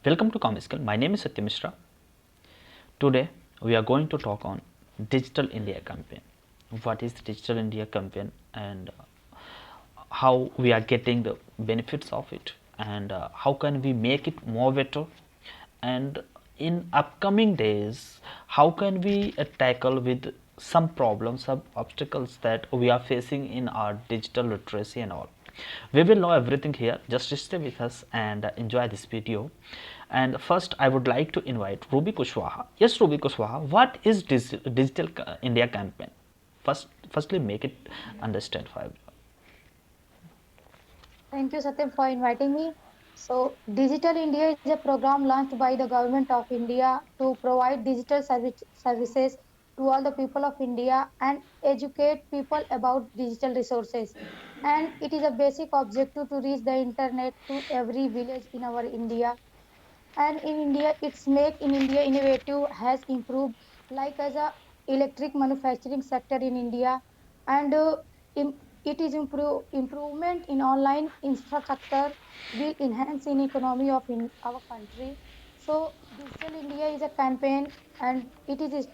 Welcome to Comskill. My name is Satya Mishra. Today we are going to talk on Digital India campaign. What is the Digital India campaign and how we are getting the benefits of it and how can we make it more better and in upcoming days how can we tackle with some problems, some obstacles that we are facing in our digital literacy and all. We will know everything here. Just stay with us and enjoy this video. And first I would like to invite Ruby Kushwaha. Yes, Ruby Kushwaha, what is Digital India campaign? Firstly make it understand for everyone. Thank you, Satyam, for inviting me. So, Digital India is a program launched by the Government of India to provide digital services to all the people of India and educate people about digital resources. And it is a basic objective to reach the internet to every village in our India. And in India, its Make in India innovative has improved, like as a electric manufacturing sector in India, and it is improvement in online infrastructure will enhance in economy of in our country. So Digital India is a campaign, and it is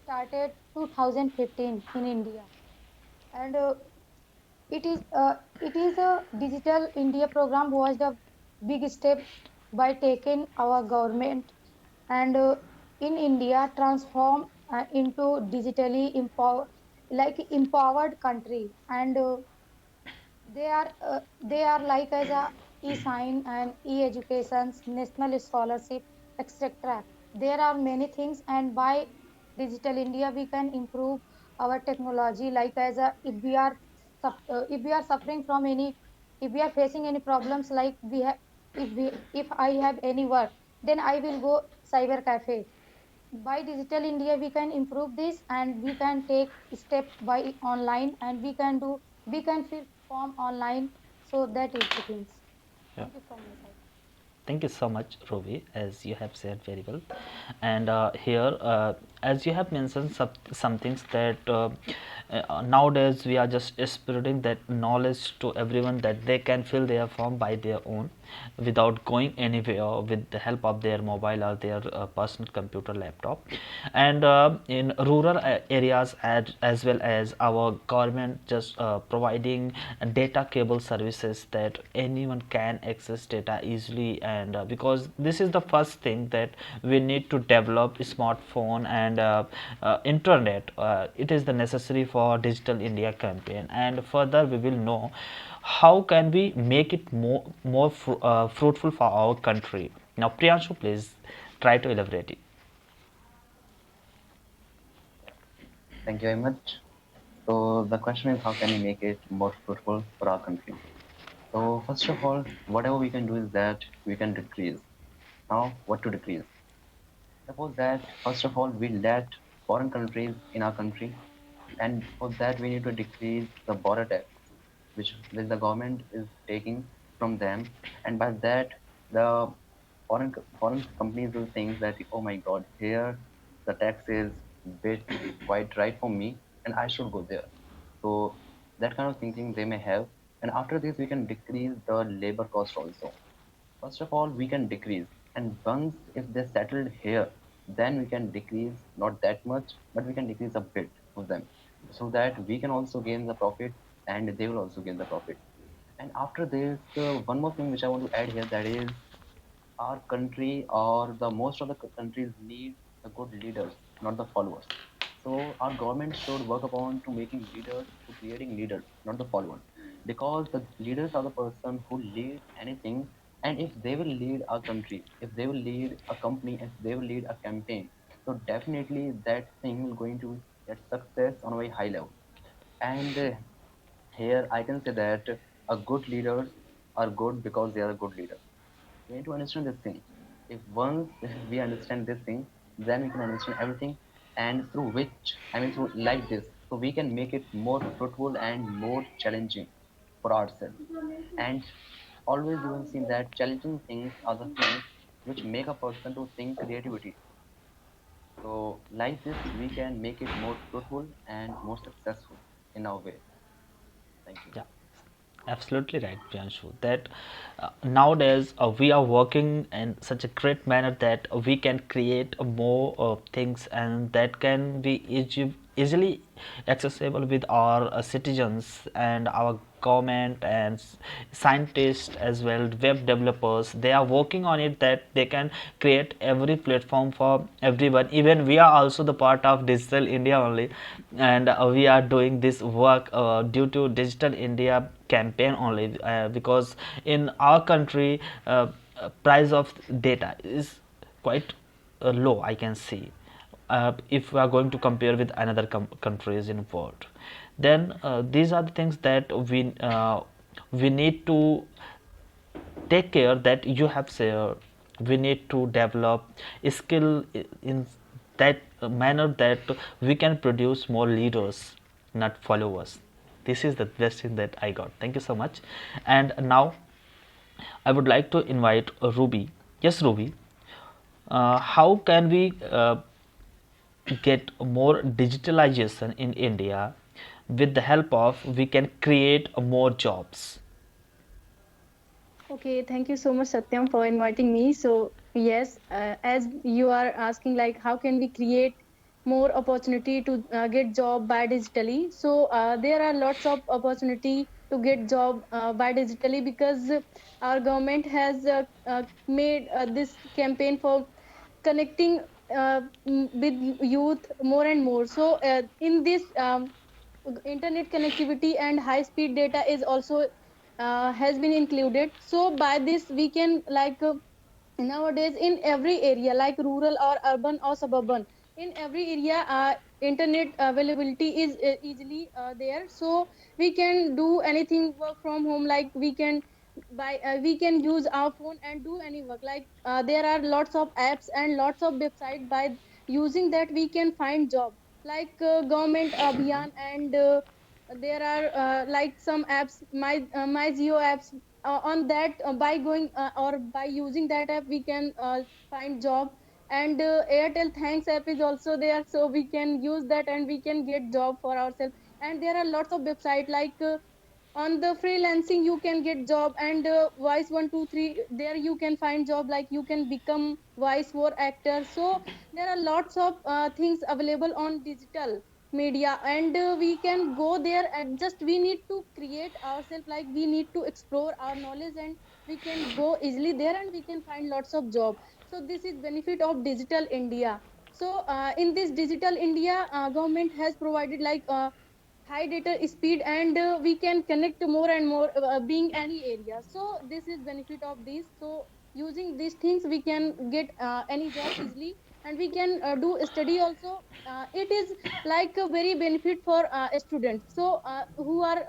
started 2015 in India, and it is a Digital India program was the big step by taking our government and in India transform into digitally empowered country, and they are like as a e-sign and e-educations, national scholarship, etc. There are many things, and by Digital India we can improve our technology, like as a if we are suffering from any, if we are facing any problems, like we have, if I have any work, then I will go cyber cafe. By Digital India we can improve this, and we can take step by online, and we can fill form online. So that is the things. Yeah. Thank you from my side. Thank you so much, Rovi, as you have said very well. And here, as you have mentioned some things that nowadays we are just spreading that knowledge to everyone that they can fill their form by their own without going anywhere with the help of their mobile or their personal computer laptop. And in rural areas as well as our government just providing data cable services that anyone can access data easily, and because this is the first thing that we need to develop smartphone and internet. It is the necessary for Digital India campaign, and further we will know how can we make it more fruitful for our country. Now Priyanshu, please try to elaborate it. Thank you very much. So the question is, how can we make it more fruitful for our country? So first of all, whatever we can do is that we can decrease. Now, what to decrease? Suppose that first of all we let foreign countries in our country, and for that we need to decrease the border tax, which the government is taking from them, and by that the foreign companies will think that, oh my God, here the tax is bit quite right for me, and I should go there. So that kind of thinking they may have. And after this, we can decrease the labor cost also. First of all, we can decrease. And once if they settled here, then we can decrease not that much, but we can decrease a bit of them so that we can also gain the profit and they will also gain the profit. And after this, one more thing which I want to add here, that is our country or the most of the countries need the good leaders, not the followers. So our government should work upon to making leaders, to creating leaders, not the followers, because the leaders are the person who lead anything. And if they will lead our country, if they will lead a company, if they will lead a campaign, so definitely that thing will going to get success on a very high level. And here I can say that a good leaders are good because they are a good leader. We need to understand this thing. If once we understand this thing, then we can understand everything, and through which, I mean, through like this, so we can make it more fruitful and more challenging for ourselves. And always you will see that challenging things are the things which make a person to think creativity. So like this, we can make it more fruitful and more successful in our way. Thank you. Yeah. Absolutely right, Priyanshu. That nowadays we are working in such a great manner that we can create more things, and that can be easily accessible with our citizens and our government and scientists as well, web developers. They are working on it that they can create every platform for everyone. Even we are also the part of Digital India only, and we are doing this work due to Digital India campaign only, because in our country price of data is quite low, I can see, if we are going to compare with another countries in world. Then these are the things that we need to take care that you have said. We need to develop a skill in that manner that we can produce more leaders, not followers. This is the best thing that I got. Thank you so much. And now I would like to invite Ruby. Yes, Ruby, how can we get more digitalization in India? With the help of, we can create more jobs. Okay, thank you so much, Satyam, for inviting me. So, yes, as you are asking, like, how can we create more opportunity to get job by digitally? So, there are lots of opportunity to get job by digitally because our government has made this campaign for connecting with youth more and more. So, in this internet connectivity and high speed data is also has been included. So by this we can like nowadays in every area like rural or urban or suburban, in every area internet availability is easily there. So we can do anything, work from home, like we can we can use our phone and do any work, like there are lots of apps and lots of website. By using that we can find job, like government abhiyan, and there are like some apps, my geo apps. On that by going or by using that app we can find job. And airtel thanks app is also there, so we can use that and we can get job for ourselves. And there are lots of website like on the freelancing you can get job. And voice 123, there you can find job, like you can become voice for actor. So there are lots of things available on digital media, and we can go there, and just we need to create ourselves, like we need to explore our knowledge, and we can go easily there and we can find lots of job. So this is benefit of digital India. So in this digital India, government has provided like high data speed, and we can connect more and more being any area. So this is benefit of this. So using these things we can get any job easily, and we can do study also. It is like a very benefit for students, so who are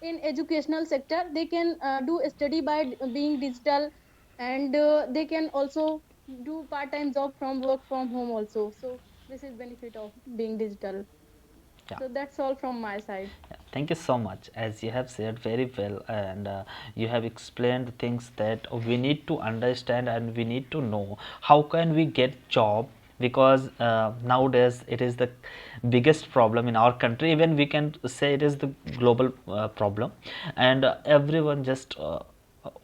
in educational sector, they can do a study by being digital. And they can also do part-time job from work from home also. So this is benefit of being digital. Yeah. So that's all from my side. Yeah, thank you so much. As you have said very well, and you have explained things that we need to understand and we need to know how can we get job, because nowadays it is the biggest problem in our country. Even we can say it is the global problem, and everyone just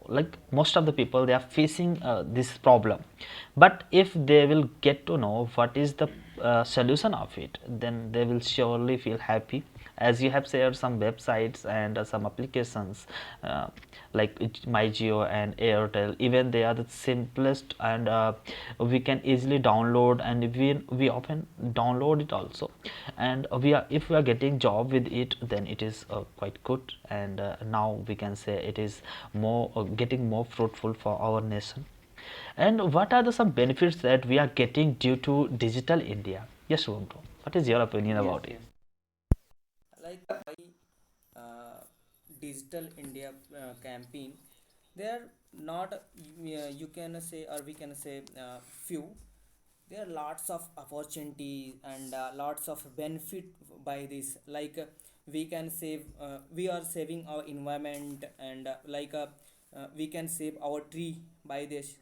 like most of the people, they are facing this problem. But if they will get to know what is the solution of it, then they will surely feel happy. As you have shared some websites and some applications, like MyGeo and Airtel, even they are the simplest, and we can easily download, and we often download it also. And we are, if we are getting job with it, then it is quite good. And now we can say it is more getting more fruitful for our nation. And what are the some benefits that we are getting due to Digital India? Yes, Shubham, what is your opinion Yes, about it? yes. Like by uh, Digital India campaign, there are not you can say, or we can say few. There are lots of opportunities and lots of benefit by this. Like we can save, we are saving our environment, and we can save our tree by this.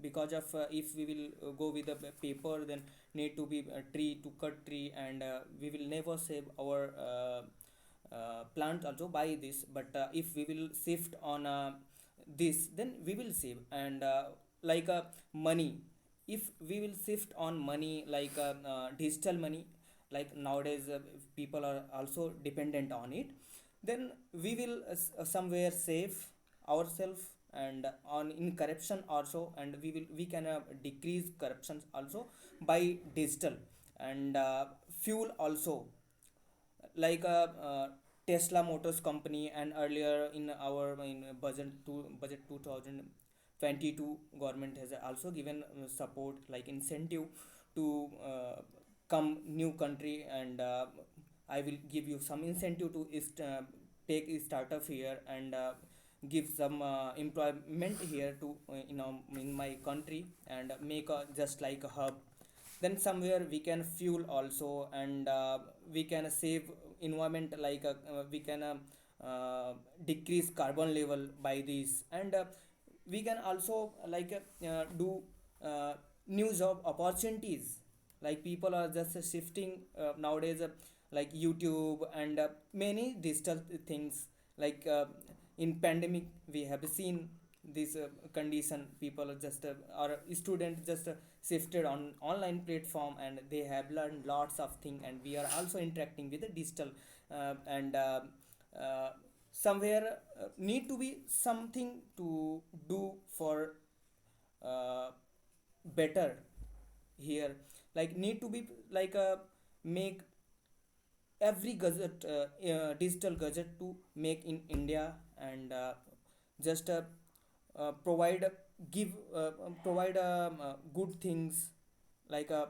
Because of if we will go with the paper, then need to be a tree to cut tree, and we will never save our plant also by this, but if we will shift on this, then we will save. And like money, if we will shift on money, like digital money, like nowadays people are also dependent on it, then we will somewhere save ourselves and on in corruption also, and we can decrease corruptions also by digital. And fuel also, like Tesla Motors company, and earlier in our in budget 2022, government has also given support like incentive to come new country. And I will give you some incentive to take a startup here, and give some employment here to in my country, and make a just like a hub. Then somewhere we can fuel also, and we can save environment, like we can decrease carbon level by this. And we can also like do new job opportunities, like people are just shifting nowadays, like YouTube and many digital things, like in pandemic we have seen this condition, people are just or student just shifted on online platform, and they have learned lots of things, and we are also interacting with the digital. And somewhere need to be something to do for uh, better here, like need to be like make every gadget digital gadget to make in India. And just provide give provide good things, like uh,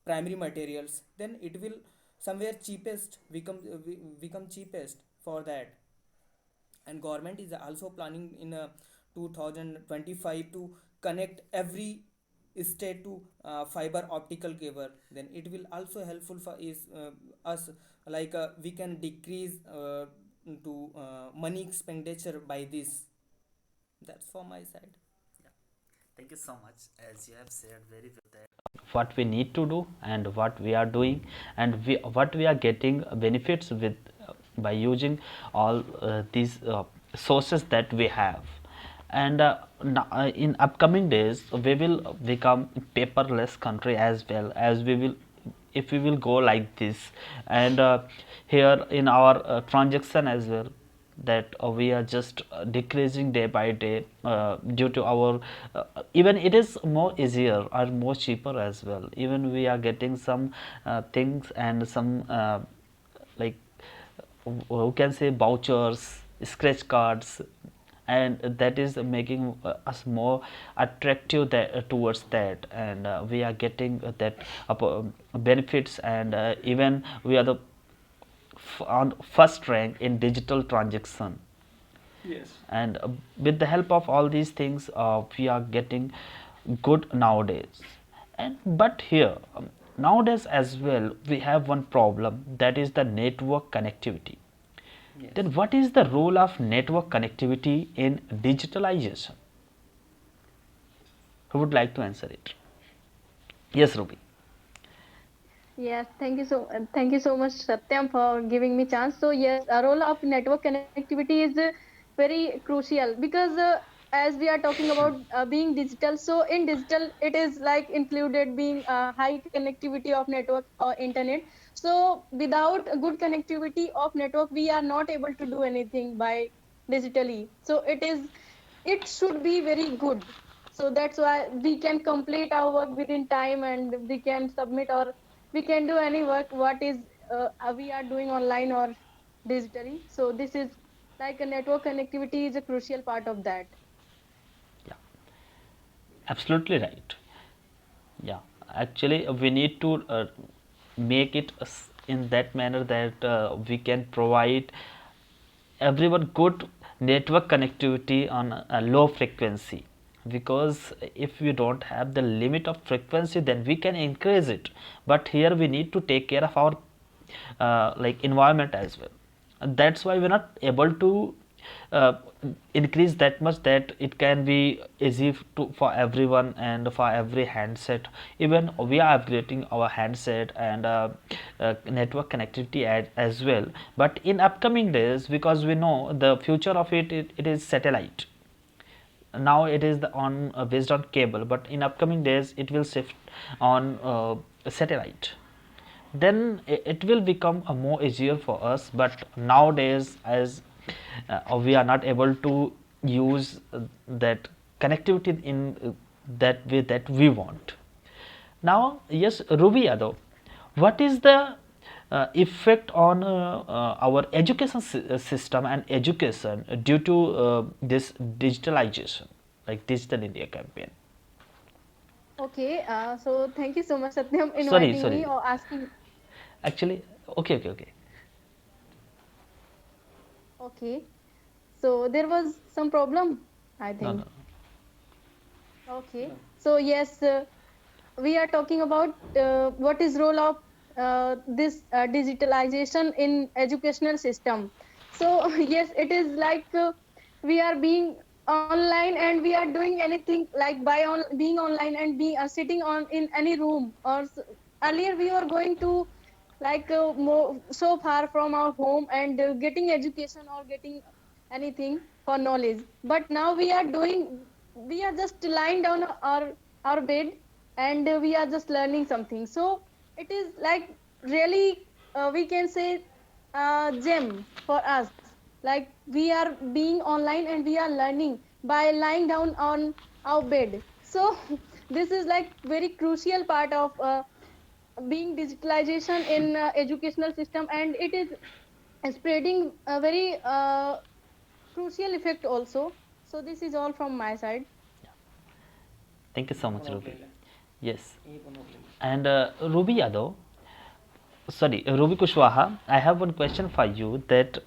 primary materials, then it will somewhere cheapest become cheapest for that. And government is also planning in 2025 to connect every state to fiber optical cable, then it will also helpful for is us, like we can decrease to money expenditure by this. That's for my side. Yeah. Thank you so much. As you have said very well that what we need to do and what we are doing, and what we are getting benefits with by using all these sources that we have. And in upcoming days we will become paperless country as well, as we will, if we will go like this. And here in our transaction as well, that we are just decreasing day by day due to our even it is more easier or more cheaper as well. Even we are getting some things and some like who can say vouchers, scratch cards, and that is making us more attractive that, towards that. And we are getting that benefits. And even we are the on first rank in digital transaction. Yes. And with the help of all these things we are getting good nowadays. And but here nowadays as well we have one problem, that is the network connectivity. Yes. Then what is the role of network connectivity in digitalization? Who would like to answer it? Yes, Ruby. Yes, thank you so much, Satyam, for giving me chance. So yes, a role of network connectivity is very crucial because as we are talking about being digital, so in digital it is like included being high connectivity of network or internet. So without a good connectivity of network, we are not able to do anything by digitally. So it should be very good. So that's why we can complete our work within time, and we can submit, or we can do any work what is we are doing online or digitally. So this is like a network connectivity is a crucial part of that. Yeah, absolutely right. Yeah, actually we need to make it in that manner that we can provide everyone good network connectivity on a low frequency. Because if we don't have the limit of frequency, then we can increase it. But here we need to take care of our like environment as well. And that's why we're not able to uh, increase that much that it can be easy for everyone and for every handset. Even we are upgrading our handset and network connectivity as well, but in upcoming days, because we know the future of it is satellite. Now it is on based on cable, but in upcoming days it will shift on satellite. Then it will become a more easier for us, but nowadays, as we are not able to use that connectivity in that way that we want. Now, yes, Ruby Yadav, what is the effect on our education system and education due to this digitalization, like Digital India campaign? Okay, so thank you so much, Satyam, Sorry, inviting me sorry. or asking. Actually, okay, okay, okay. Okay, so there was some problem, I No, no. think. Okay, No. so yes, we are talking about what is role of this digitalization in educational system. So yes, it is like we are being online and we are doing anything like by on being online and being sitting on in any room or earlier we were going to like more so far from our home and getting education or getting anything for knowledge, but now we are doing, we are just lying down our bed and we are just learning something. So it is like really we can say gem for us, like we are being online and we are learning by lying down on our bed. So this is like very crucial part of being digitalization in educational system, and it is spreading a very crucial effect also. So this is all from my side. Thank you so much, Ruby. Monopoly. Yes. E-monopoly. And Ruby Yadav, sorry, Ruby Kushwaha, I have one question for you that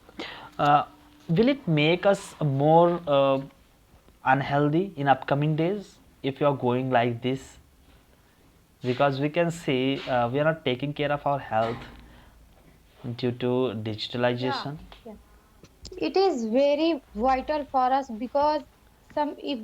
uh, will it make us more unhealthy in upcoming days if you are going like this? Because we can see we are not taking care of our health due to Yeah, digitalization. yeah. It is very vital for us because some if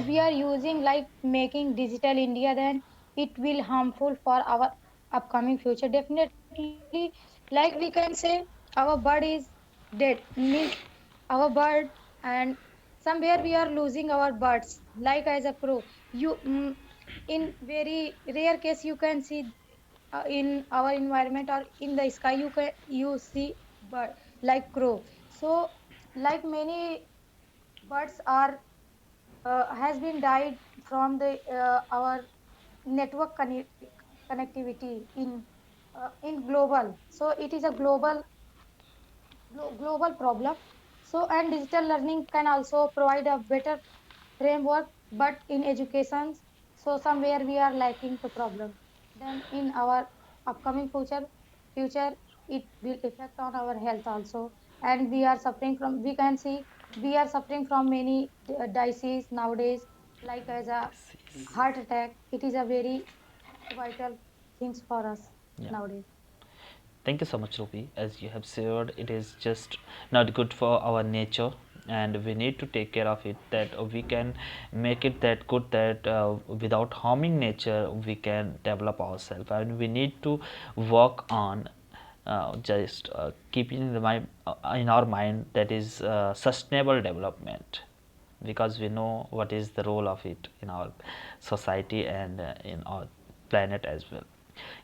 we are using like making digital India, then it will harmful for our upcoming future. Definitely, like we can say our bird is dead, means our bird, and somewhere we are losing our birds like as a crow. In very rare case you can see in our environment or in the sky you see bird like crow. So like many birds are has been died from the our network connectivity in global. So it is a global problem. So and digital learning can also provide a better framework, but in education, so somewhere we are lacking the problem. Then in our upcoming future it will affect on our health also, and we are suffering from, we can see we are suffering from many disease nowadays, like as a Disease. heart attack. It is a very vital things for us Yeah. nowadays. Thank you so much, Ruby. As you have said, it is just not good for our nature, and we need to take care of it. That we can make it that good that without harming nature, we can develop ourselves, and we need to work on just keeping in our mind that is sustainable development, because we know what is the role of it in our society and in our planet as well.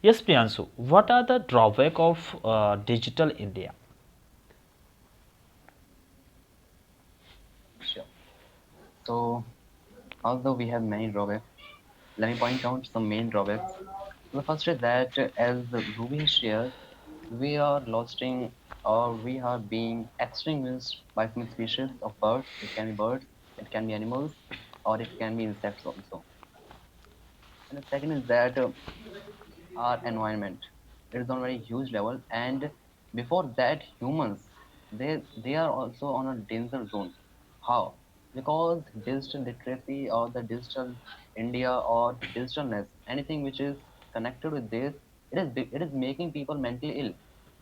Yes, Priyanshu, what are the drawback of digital India? Sure. So, although we have many drawbacks, let me point out some main drawbacks. The first is that, as Ruby has shared, we are losing or we are being extinguished by some species of birds. It can be birds, it can be animals, or it can be insects also. And the second is that our environment, it is on a very huge level, and before that humans, they are also on a danger zone. How? Because digital literacy or the digital India or digitalness, anything which is connected with this, it is making people mentally ill,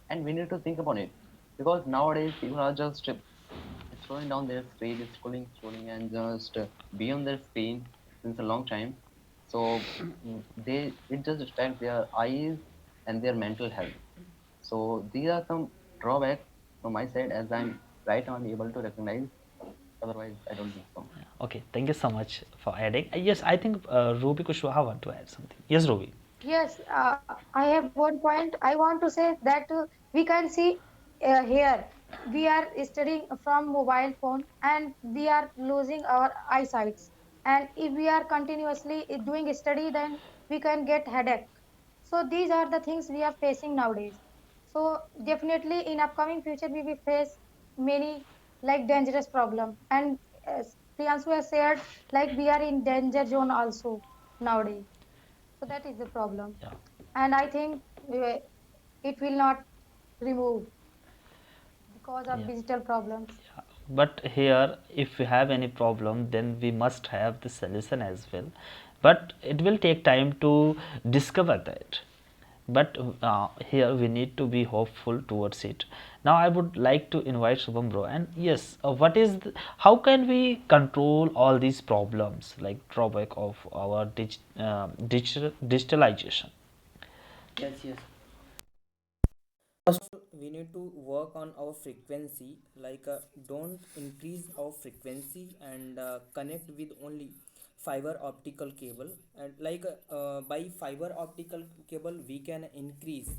and we need to think upon it. Because nowadays people are just scrolling down their screen, scrolling, and just be on their screen since a long time. So it just affects their eyes and their mental health. So these are some drawbacks from my side, as I'm able to recognize. Otherwise, I don't think so. Okay, thank you so much for adding. Yes, I think Ruby Kushwaha want to add something. Yes, Ruby. Yes, I have one point. I want to say that we can see here we are studying from mobile phone and we are losing our eyesights. And if we are continuously doing study, then we can get headache. So these are the things we are facing nowadays. So definitely in upcoming future we will face many like dangerous problem. And as Priyanshu has said, like we are in danger zone also nowadays. So that is the problem. Yeah. And I think it will not remove because of Yeah. digital problems. But here, if we have any problem, then we must have the solution as well. But it will take time to discover that. But here we need to be hopeful towards it. Now I would like to invite Shubham bro. And yes, how can we control all these problems like drawback of our digitalization? Yes, yes. First, we need to work on our frequency, like don't increase our frequency and connect with only fiber optical cable. And like by fiber optical cable, we can increase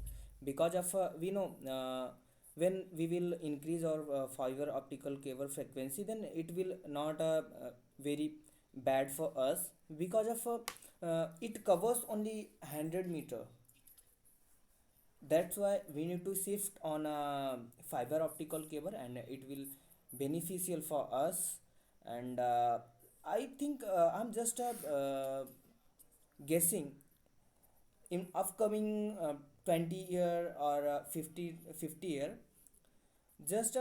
because of we know when we will increase our fiber optical cable frequency, then it will not very bad for us because of it covers only 100 meter. That's why we need to shift on a fiber optical cable and it will beneficial for us. And I think I'm just guessing in upcoming 20 year or 50 year, just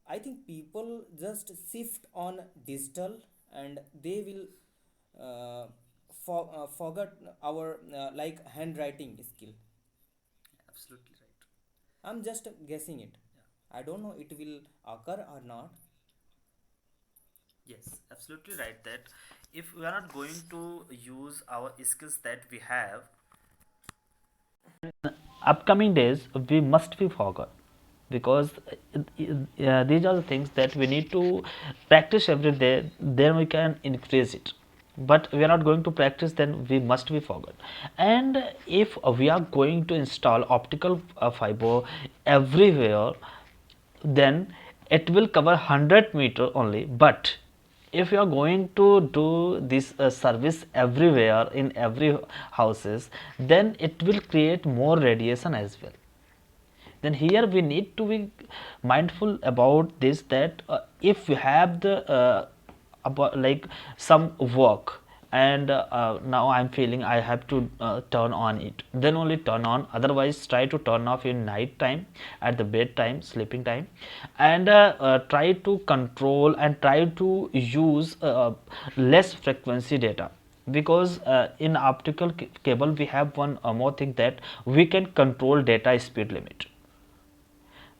I think people just shift on digital and they will forget our like handwriting skill. Absolutely right. I'm just guessing it. I don't know it will occur or not. Yes, absolutely right. That if we are not going to use our skills that we have, upcoming days we must be forgot because these are the things that we need to practice every day. Then we can increase it. But we are not going to practice, then we must be forgot. And if we are going to install optical fiber everywhere, then it will cover 100 meter only. But if you are going to do this service everywhere in every houses, then it will create more radiation as well. Then here we need to be mindful about this, that if we have the about like some work, and now I'm feeling I have to turn on it, then only turn on. Otherwise try to turn off in night time, at the bedtime, sleeping time. And try to control and try to use less frequency data, because in optical cable we have one more thing, that we can control data speed limit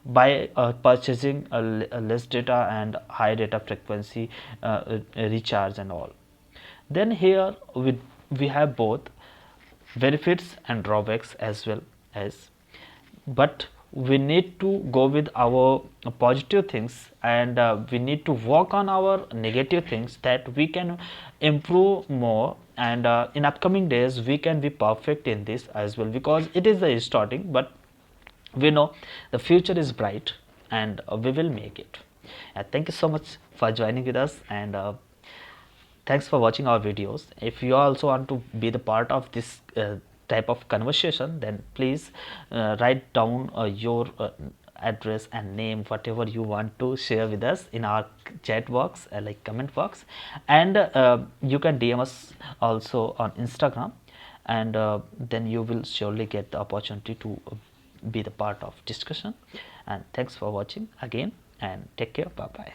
by purchasing a less data and high data frequency recharge and all. Then here we have both benefits and drawbacks as well as, but we need to go with our positive things, and we need to work on our negative things, that we can improve more. And in upcoming days we can be perfect in this as well, because it is the starting, but we know the future is bright, and we will make it. Thank you so much for joining with us, and thanks for watching our videos. If you also want to be the part of this type of conversation, then please write down your address and name, whatever you want to share with us in our chat box, like comment box. And you can DM us also on Instagram, and then you will surely get the opportunity to be the part of discussion. And thanks for watching again, and take care. Bye bye.